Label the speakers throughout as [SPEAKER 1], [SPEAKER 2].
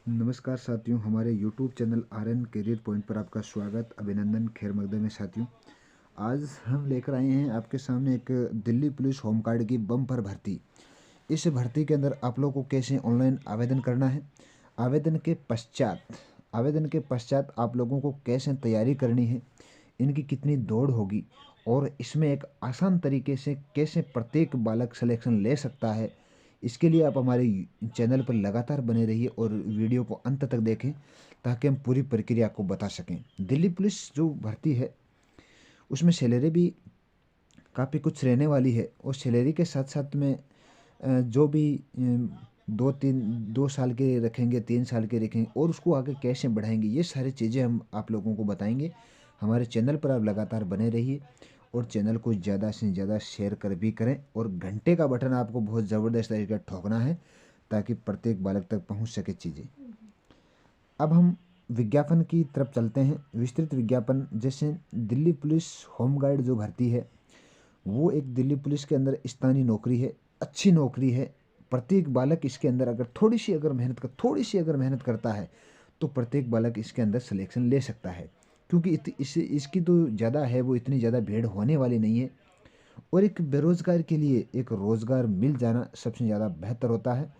[SPEAKER 1] नमस्कार साथियों, हमारे YouTube channel RN career point पर आपका स्वागत, अभिनंदन, खैर मकदम है साथियों। आज हम लेकर आए हैं आपके सामने एक दिल्ली पुलिस होम गार्ड की बम्पर भर्ती। इस भर्ती के अंदर आप लोगों को कैसे ऑनलाइन आवेदन करना है, आवेदन के पश्चात आप लोगों को कैसे तैयारी करनी है, इनकी कितनी दौड़ होगी और इसमें एक आसान तरीके से कैसे प्रत्येक बालक सिलेक्शन ले सकता है। इसके लिए आप हमारे चैनल पर लगातार बने रहिए और वीडियो को अंत तक देखें ताकि हम पूरी प्रक्रिया को बता सकें। दिल्ली पुलिस जो भर्ती है उसमें सैलरी भी काफ़ी कुछ रहने वाली है और सैलरी के साथ साथ में जो भी 2 साल के रखेंगे, 3 साल के रखेंगे और उसको आगे कैसे बढ़ाएंगे, ये सारी चीज़ें हम आप लोगों को बताएंगे। हमारे चैनल पर आप लगातार बने रहिए और चैनल को ज़्यादा से ज़्यादा शेयर कर भी करें और घंटे का बटन आपको बहुत ज़बरदस्त तरीके ठोकना है ताकि प्रत्येक बालक तक पहुंच सके चीज़ें। अब हम विज्ञापन की तरफ चलते हैं। विस्तृत विज्ञापन, जैसे दिल्ली पुलिस होम गार्ड जो भर्ती है वो एक दिल्ली पुलिस के अंदर स्थानीय नौकरी है, अच्छी नौकरी है। प्रत्येक बालक इसके अंदर अगर थोड़ी सी अगर मेहनत करता है तो प्रत्येक बालक इसके अंदर सिलेक्शन ले सकता है, क्योंकि इसकी तो ज़्यादा है, वो इतनी ज़्यादा भीड़ होने वाली नहीं है। और एक बेरोज़गार के लिए एक रोज़गार मिल जाना सबसे ज़्यादा बेहतर होता है।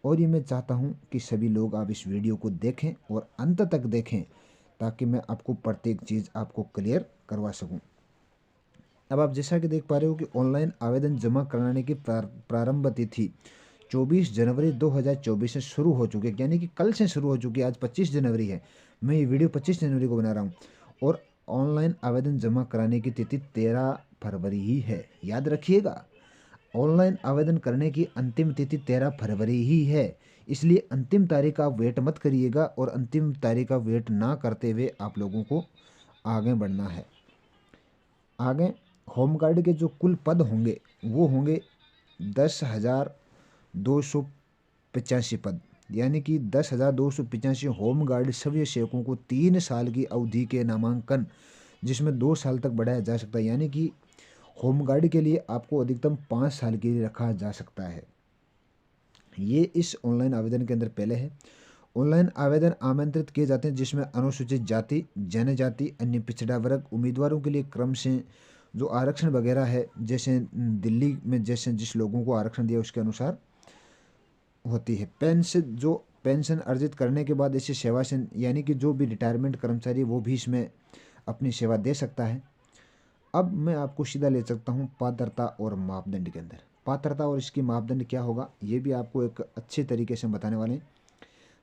[SPEAKER 1] और ये मैं चाहता हूँ कि सभी लोग आप इस वीडियो को देखें और अंत तक देखें ताकि मैं आपको प्रत्येक चीज़ आपको क्लियर करवा सकूँ। अब आप जैसा कि देख पा रहे हो कि ऑनलाइन आवेदन जमा कराने की प्रारंभ तिथि 24 जनवरी 2024 से शुरू हो चुकी है, यानी कि कल से शुरू हो चुकी है। आज 25 जनवरी है, मैं ये वीडियो 25 जनवरी को बना रहा हूँ और ऑनलाइन आवेदन जमा कराने की तिथि 13 फरवरी ही है। याद रखिएगा, ऑनलाइन आवेदन करने की अंतिम तिथि 13 फरवरी ही है, इसलिए अंतिम तारीख का आप वेट मत करिएगा और अंतिम तारीख का वेट ना करते हुए आप लोगों को आगे बढ़ना है। आगे होमगार्ड के जो कुल पद होंगे वो होंगे 10,285 पद, यानी कि 10,285 होमगार्ड सभी सेवकों को 3 साल की अवधि के नामांकन, जिसमें 2 साल तक बढ़ाया जा सकता है, यानी कि होमगार्ड के लिए आपको अधिकतम 5 साल के लिए रखा जा सकता है। ये इस ऑनलाइन आवेदन के अंदर पहले है। ऑनलाइन आवेदन आमंत्रित किए जाते हैं जिसमें अनुसूचित जाति, जनजाति, अन्य पिछड़ा वर्ग उम्मीदवारों के लिए क्रम से जो आरक्षण वगैरह है, जैसे दिल्ली में जैसे जिस लोगों को आरक्षण दिया उसके अनुसार होती है। पेंशन अर्जित करने के बाद इसे सेवा से, यानी कि जो भी रिटायरमेंट कर्मचारी वो भी इसमें अपनी सेवा दे सकता है। अब मैं आपको सीधा ले सकता हूँ पात्रता और मापदंड के अंदर। पात्रता और इसकी मापदंड क्या होगा ये भी आपको एक अच्छे तरीके से बताने वाले हैं।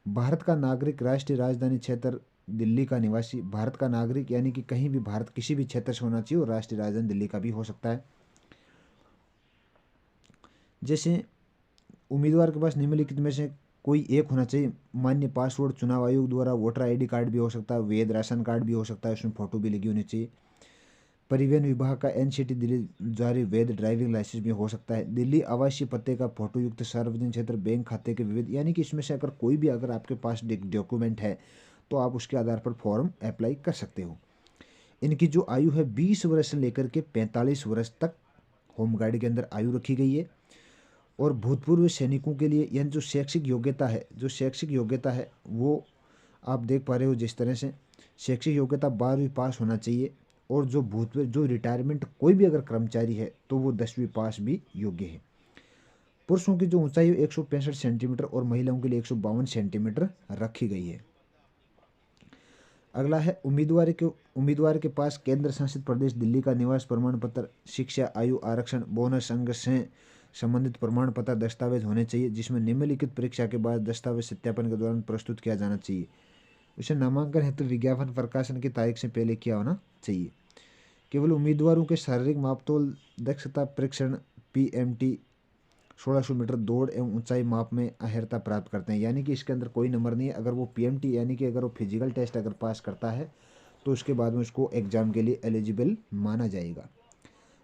[SPEAKER 1] भारत का नागरिक, राष्ट्रीय राजधानी क्षेत्र दिल्ली का निवासी, भारत का नागरिक यानी कि कहीं भी भारत किसी भी क्षेत्र से होना चाहिए और राष्ट्रीय राजधानी दिल्ली का भी हो सकता है। जैसे उम्मीदवार के पास निम्नलिखित में से कोई एक होना चाहिए। मान्य पासपोर्ट, चुनाव आयोग द्वारा वोटर आईडी कार्ड भी हो सकता है, वैध राशन कार्ड भी हो सकता है, उसमें फोटो भी लगी होनी चाहिए। परिवहन विभाग का एनसीटी दिल्ली जारी वैध ड्राइविंग लाइसेंस भी हो सकता है। दिल्ली आवासीय पते का फोटो युक्त सार्वजनिक क्षेत्र बैंक खाते के विविध, यानी कि इसमें से अगर कोई भी अगर आपके पास डॉक्यूमेंट है तो आप उसके आधार पर फॉर्म अप्लाई कर सकते हो। इनकी जो आयु है 20 वर्ष से लेकर के 45 वर्ष तक होमगार्ड के अंदर आयु रखी गई है। और भूतपूर्व सैनिकों के लिए यानी जो शैक्षिक योग्यता है वो आप देख पा रहे हो जिस तरह से शैक्षिक योग्यता 12वीं पास होना चाहिए। और जो भूतपूर्व जो रिटायरमेंट कोई भी अगर कर्मचारी है तो वो 10वीं पास भी योग्य है। पुरुषों की जो ऊंचाई 165 सेंटीमीटर और महिलाओं के लिए 152 सेंटीमीटर रखी गई है। अगला है उम्मीदवार के पास केंद्र शासित प्रदेश दिल्ली का निवास प्रमाण पत्र, शिक्षा, आयु आरक्षण, बोनस अंग से संबंधित प्रमाण पत्र दस्तावेज होने चाहिए, जिसमें निम्नलिखित परीक्षा के बाद दस्तावेज सत्यापन के दौरान प्रस्तुत किया जाना चाहिए। उसे नामांकन हेतु विज्ञापन प्रकाशन की तारीख से पहले किया होना चाहिए। केवल उम्मीदवारों के शारीरिक मापतोल दक्षता परीक्षण पीएमटी 1600 मीटर दौड़ एवं ऊंचाई माप में अहर्ता प्राप्त करते हैं, यानी कि इसके अंदर कोई नंबर नहीं है। अगर वो पीएमटी यानी कि अगर वो फिजिकल टेस्ट अगर पास करता है तो उसके बाद में उसको एग्जाम के लिए एलिजिबल माना जाएगा।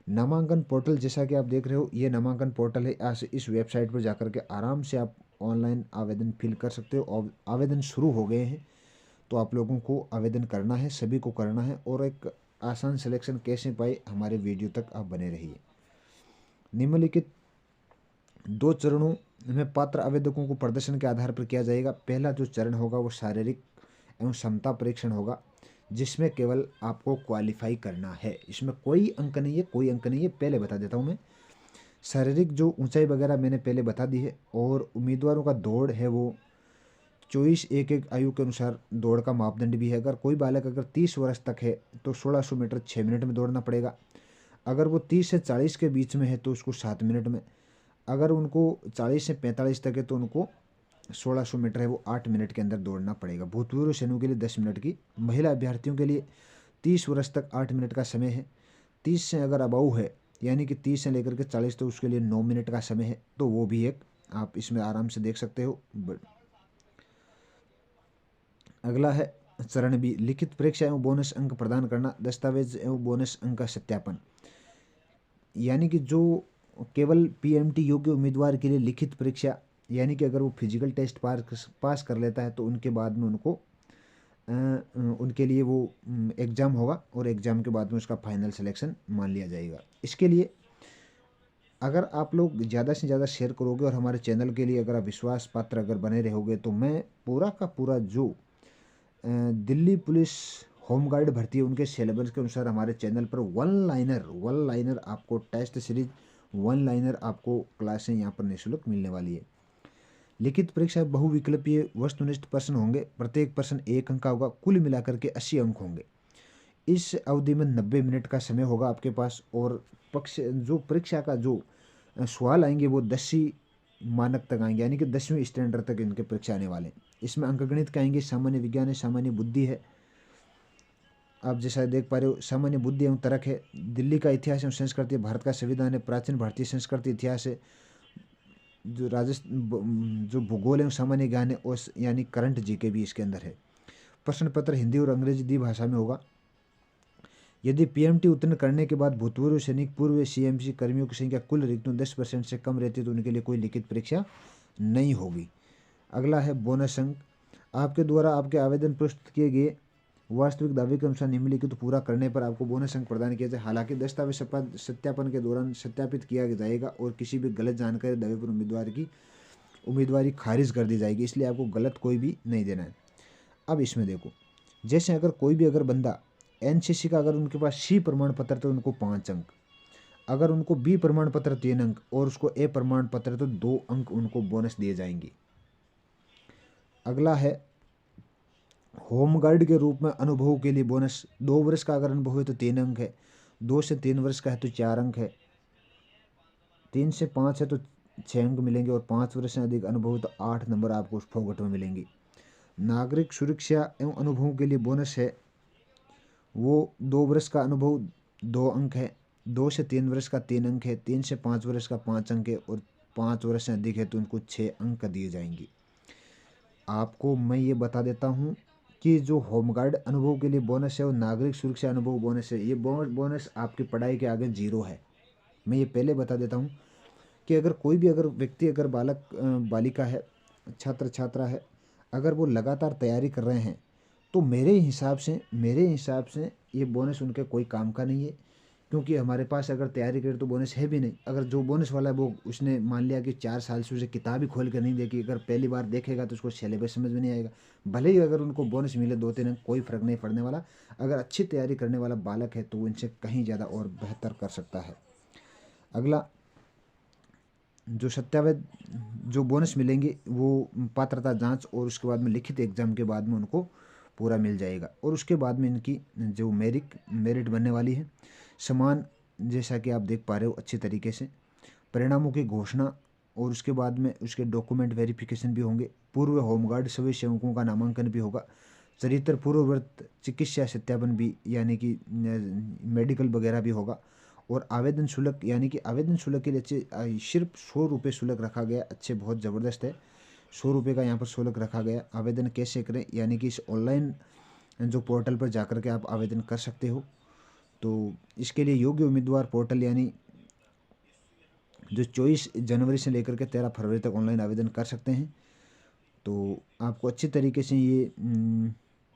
[SPEAKER 1] नामांकन पोर्टल, जैसा कि आप देख रहे हो ये नामांकन पोर्टल है। आज इस वेबसाइट पर जाकर के आराम से आप ऑनलाइन आवेदन फिल कर सकते हो और आवेदन शुरू हो गए हैं तो आप लोगों को आवेदन करना है, सभी को करना है। और एक आसान सिलेक्शन कैसे पाए, हमारे वीडियो तक आप बने रहिए। निम्नलिखित 2 चरणों में पात्र आवेदकों को प्रदर्शन के आधार पर किया जाएगा। पहला जो चरण होगा वो शारीरिक एवं क्षमता परीक्षण होगा, जिसमें केवल आपको क्वालिफाई करना है। इसमें कोई अंक नहीं है, कोई अंक नहीं है, पहले बता देता हूँ मैं। शारीरिक जो ऊंचाई वगैरह मैंने पहले बता दी है, और उम्मीदवारों का दौड़ है वो 24 एक आयु के अनुसार दौड़ का मापदंड भी है। अगर कोई बालक अगर 30 वर्ष तक है तो 1600 मीटर 6 मिनट में दौड़ना पड़ेगा। अगर वो 30 से 40 के बीच में है तो उसको 7 मिनट में। अगर उनको 40 से 45 तक है तो उनको 1600 मीटर है वो 8 मिनट के अंदर दौड़ना पड़ेगा। भूतपूर्व सैनिकों के लिए 10 मिनट की, महिला अभ्यर्थियों के लिए 30 वर्ष तक 8 मिनट का समय है। 30 से अगर अबाउ है, यानी कि 30 से लेकर के 40, तो उसके लिए 9 मिनट का समय है। तो वो भी एक आप इसमें आराम से देख सकते हो। अगला है चरण बी, लिखित परीक्षा एवं बोनस अंक प्रदान करना, दस्तावेज एवं बोनस अंक का सत्यापन। यानी कि जो केवल पीएमटी योग्य उम्मीदवार के लिए लिखित परीक्षा, यानी कि अगर वो फिजिकल टेस्ट पास कर लेता है तो उनके बाद में उनको उनके लिए वो एग्ज़ाम होगा, और एग्ज़ाम के बाद में उसका फाइनल सिलेक्शन मान लिया जाएगा। इसके लिए अगर आप लोग ज़्यादा से ज़्यादा शेयर करोगे और हमारे चैनल के लिए अगर आप विश्वास पात्र अगर बने रहोगे, तो मैं पूरा का पूरा जो दिल्ली पुलिस होमगार्ड भर्ती है उनके सिलेबस के अनुसार हमारे चैनल पर वन लाइनर आपको टेस्ट सीरीज, वन लाइनर आपको क्लासें यहाँ पर निःशुल्क मिलने वाली है। लिखित परीक्षा बहुविकल्पीय वस्तुनिष्ठ प्रश्न होंगे, प्रत्येक प्रश्न 1 अंक का होगा, कुल मिलाकर के 80 अंक होंगे। इस अवधि में 90 मिनट का समय होगा आपके पास, और पक्ष जो परीक्षा का जो सवाल आएंगे वो 10वीं मानक तक आएंगे, यानी कि 10वीं स्टैंडर्ड तक इनके परीक्षा आने वाले हैं। इसमें अंकगणित के आएंगे, सामान्य विज्ञान है, सामान्य बुद्धि है, आप जैसा देख पा रहे हो, सामान्य बुद्धि एवं तर्क है, दिल्ली का इतिहास एवं संस्कृति है, भारत का संविधान है, प्राचीन भारतीय संस्कृति इतिहास है, जो जो भूगोल एवं सामान्य ज्ञान है, और यानी करंट जीके भी इसके अंदर है। प्रश्न पत्र हिंदी और अंग्रेजी द्विभाषा में होगा। यदि पीएमटी उत्तीर्ण करने के बाद भूतपूर्व सैनिक पूर्व सीएमसी कर्मियों की संख्या कुल रिक्तों 10% से कम रहती है तो उनके लिए कोई लिखित परीक्षा नहीं होगी। अगला है बोनस अंक। आपके द्वारा आपके आवेदन प्रस्तुत किए गए वास्तविक दावे के अनुसार निम्नलिखित तो पूरा करने पर आपको बोनस अंक प्रदान किया जाए। हालांकि दस्तावेज सत्यापन के दौरान सत्यापित किया जाएगा और किसी भी गलत जानकारी दावे पर उम्मीदवारी खारिज कर दी जाएगी, इसलिए आपको गलत कोई भी नहीं देना है। अब इसमें देखो, जैसे अगर कोई भी अगर बंदा एनसीसी का अगर उनके पास सी प्रमाण पत्र तो उनको 5 अंक, अगर उनको बी प्रमाण पत्र 3 अंक और उसको ए प्रमाण पत्र तो 2 अंक उनको बोनस दिए जाएंगे। अगला है होमगार्ड के रूप में अनुभव के लिए बोनस। 2 वर्ष का अगर अनुभव है तो 3 अंक है, 2 से 3 वर्ष का है तो 4 अंक है, 3 से 5 है तो 6 अंक मिलेंगे, और 5 वर्ष से अधिक अनुभव तो 8 नंबर आपको उस फोगट में मिलेंगे। नागरिक सुरक्षा एवं अनुभव के लिए बोनस है, वो 2 वर्ष का अनुभव 2 अंक है, 2 से 3 वर्ष का 3 अंक है, 3 से 5 वर्ष का 5 अंक है, और 5 वर्ष से अधिक है तो उनको 6 अंक दिए जाएंगे। आपको मैं ये बता देता हूँ कि जो होमगार्ड अनुभव के लिए बोनस है और नागरिक सुरक्षा अनुभव बोनस है, ये बोनस आपकी पढ़ाई के आगे 0 है। मैं ये पहले बता देता हूँ कि अगर कोई भी अगर व्यक्ति अगर बालिका है, छात्र छात्रा है, अगर वो लगातार तैयारी कर रहे हैं तो मेरे हिसाब से ये बोनस उनके कोई काम का नहीं है, क्योंकि हमारे पास अगर तैयारी करे तो बोनस है भी नहीं। अगर जो बोनस वाला है वो उसने मान लिया कि 4 साल से उसे किताब ही खोल कर नहीं देखी, अगर पहली बार देखेगा तो उसको सिलेबस समझ में नहीं आएगा। भले ही अगर उनको बोनस मिले 2-3 अंक, कोई फ़र्क नहीं पड़ने वाला। अगर अच्छी तैयारी करने वाला बालक है तो वो इनसे कहीं ज़्यादा और बेहतर कर सकता है। अगला जो सत्यावेद जो बोनस मिलेंगे वो पात्रता जांच और उसके बाद में लिखित एग्जाम के बाद में उनको पूरा मिल जाएगा, और उसके बाद में इनकी जो मेरिट बनने वाली है समान, जैसा कि आप देख पा रहे हो अच्छी तरीके से परिणामों की घोषणा, और उसके बाद में उसके डॉक्यूमेंट वेरिफिकेशन भी होंगे। पूर्व होमगार्ड सभी सेवकों का नामांकन भी होगा। चरित्र पूर्ववर्त चिकित्सा सत्यापन भी, यानी कि मेडिकल वगैरह भी होगा। और आवेदन शुल्क, यानी कि आवेदन शुल्क के लिए सिर्फ 100 रुपये शुल्क रखा गया। अच्छे बहुत ज़बरदस्त है, 100 रुपये का यहाँ पर शुल्क रखा गया। आवेदन कैसे करें, यानी कि इस ऑनलाइन जो पोर्टल पर जाकर के आप आवेदन कर सकते हो। तो इसके लिए योग्य उम्मीदवार पोर्टल, यानी जो 24 जनवरी से लेकर के 13 फरवरी तक ऑनलाइन आवेदन कर सकते हैं। तो आपको अच्छी तरीके से ये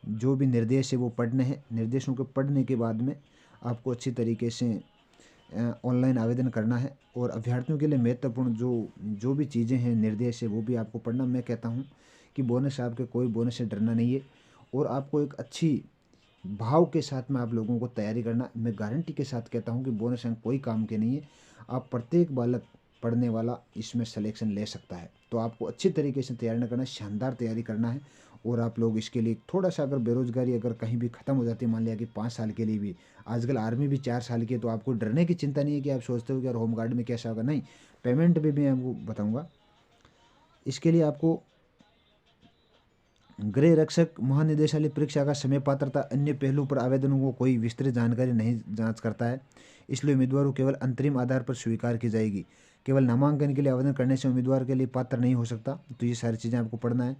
[SPEAKER 1] जो भी निर्देश है वो पढ़ने हैं। निर्देशों को पढ़ने के बाद में आपको अच्छी तरीके से ऑनलाइन आवेदन करना है। और अभ्यर्थियों के लिए महत्वपूर्ण जो भी चीज़ें हैं, निर्देश है, वो भी आपको पढ़ना। मैं कहता हूँ कि बोनस आपके कोई बोनस से डरना नहीं है, और आपको एक अच्छी भाव के साथ में आप लोगों को तैयारी करना। मैं गारंटी के साथ कहता हूँ कि बोनस अंक कोई काम के नहीं है। आप प्रत्येक बालक पढ़ने वाला इसमें सिलेक्शन ले सकता है। तो आपको अच्छी तरीके से तैयारी करना है, शानदार तैयारी करना है। और आप लोग इसके लिए थोड़ा सा, अगर बेरोजगारी अगर कहीं भी ख़त्म हो जाती है, मान लिया कि 5 साल के लिए भी, आजकल आर्मी भी 4 साल की है, तो आपको डरने की चिंता नहीं है कि आप सोचते हो कि यार होमगार्ड में कैसा होगा। नहीं, पेमेंट भी मैं आपको बताऊँगा। इसके लिए आपको गृह रक्षक महानिदेशालय परीक्षा का समय, पात्रता, अन्य पहलू पर आवेदनों को कोई विस्तृत जानकारी नहीं जांच करता है, इसलिए उम्मीदवारों केवल अंतरिम आधार पर स्वीकार की जाएगी। केवल नामांकन के लिए आवेदन करने से उम्मीदवार के लिए पात्र नहीं हो सकता। तो ये सारी चीज़ें आपको पढ़ना है।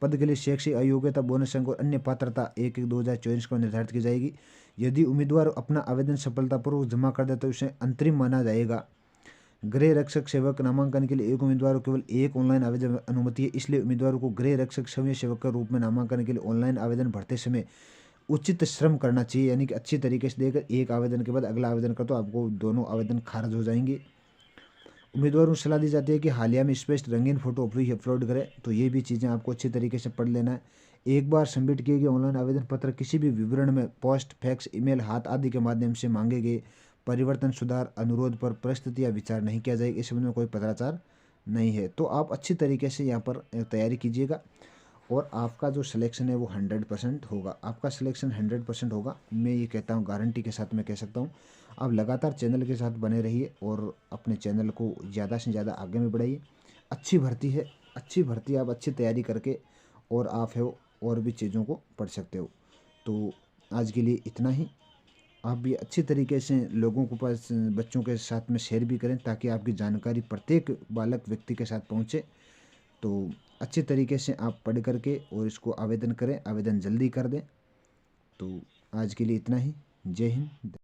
[SPEAKER 1] पद के लिए शैक्षिक अयोग्यता, बोनस अंक और अन्य पात्रता 1/1/2024 को निर्धारित की जाएगी। यदि उम्मीदवार अपना आवेदन सफलतापूर्वक जमा कर दे तो उसे अंतरिम माना जाएगा। गृह रक्षक सेवक नामांकन के लिए एक उम्मीदवार को केवल एक ऑनलाइन आवेदन अनुमति है, इसलिए उम्मीदवारों को गृह रक्षक स्वयं सेवक के रूप में नामांकन के लिए ऑनलाइन आवेदन भरते समय उचित श्रम करना चाहिए। यानी कि अच्छी तरीके से देकर एक आवेदन के बाद अगला आवेदन कर, तो आपको दोनों आवेदन खारिज हो जाएंगे। उम्मीदवारों को सलाह दी जाती है कि हालिया में स्पष्ट रंगीन फोटो अपलोड करें। तो ये भी चीज़ें आपको अच्छी तरीके से पढ़ लेना है। एक बार सबमिट किए गए ऑनलाइन आवेदन पत्र किसी भी विवरण में पोस्ट, फैक्स, ईमेल, हाथ आदि के माध्यम से मांगे गए परिवर्तन, सुधार, अनुरोध पर परिस्थिति या विचार नहीं किया जाएगा। इस संबंध में कोई पत्राचार नहीं है। तो आप अच्छी तरीके से यहाँ पर तैयारी कीजिएगा, और आपका जो सिलेक्शन है वो 100% होगा। आपका सिलेक्शन 100% होगा, मैं ये कहता हूँ, गारंटी के साथ मैं कह सकता हूँ। आप लगातार चैनल के साथ बने रहिए और अपने चैनल को ज़्यादा से ज़्यादा आगे में बढ़ाइए। अच्छी भर्ती है, अच्छी भर्ती, आप अच्छी तैयारी करके और आप है और भी चीज़ों को पढ़ सकते हो। तो आज के लिए इतना ही। आप भी अच्छी तरीके से लोगों के पास, बच्चों के साथ में शेयर भी करें, ताकि आपकी जानकारी प्रत्येक बालक व्यक्ति के साथ पहुँचे। तो अच्छे तरीके से आप पढ़ करके और इसको आवेदन करें, आवेदन जल्दी कर दें। तो आज के लिए इतना ही। जय हिंद।